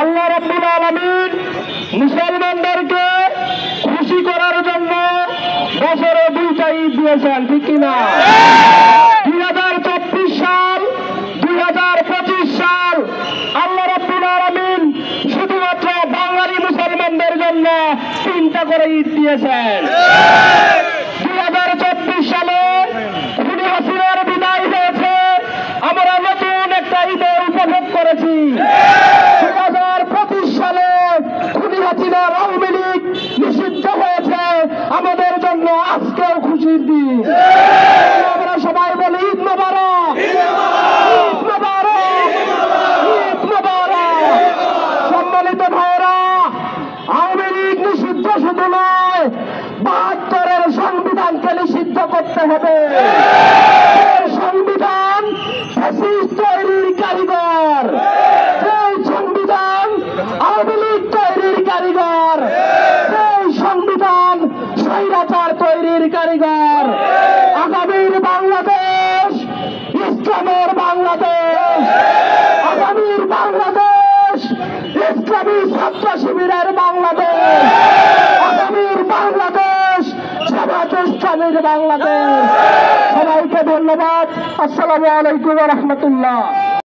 আল্লাহ রাব্বুল আলামিন মুসলমানদেরকে খুশি করার জন্য বছরে 2টা ঈদ দিয়েছেন, ঠিক কিনা? 2024 সাল, 2025 সাল আল্লাহ রাব্বুল আলামিন শুধুমাত্র বাঙালি মুসলমানদের জন্য 3টা করে ঈদ দিয়েছেন। 2024 সালে খুনি হাসিনার বিদায় হয়েছে, আমরা নতুন একটা ঈদের উপভোগ করেছি। 2025 সালে খুনি হাসিনার আওয়ামী লীগ নিষিদ্ধ হয়েছে, আমাদের জন্য আজকেও খুশির দিন। আমরা সবাই বলি ঈদ মোবারক, ঈদ মোবারক, ঈদ মোবারক। সম্মানিত ভাইরা, আওয়ামী লীগ নিষিদ্ধ শুধু নয়, 72-এর সংবিধানকে নিষিদ্ধ করতে হবে। সংবিধান ফ্যাসিস্ট তৈরির কারিগর, সেই সংবিধান আওয়ামী লীগ তৈরির কারিগর, সেই সংবিধান স্বৈরাচার তৈরির কারিগর। আগামীর বাংলাদেশ ইসলামের বাংলাদেশ, আগামীর বাংলাদেশ ইসলামী ছাত্র শিবিরের বাংলাদেশ, আগামীর বাংলাদেশ জামাত ইসলামীর বাংলাদেশ। সবাইকে ধন্যবাদ। আসসালামু আলাইকুম ওয়া রাহমাতুল্লাহ।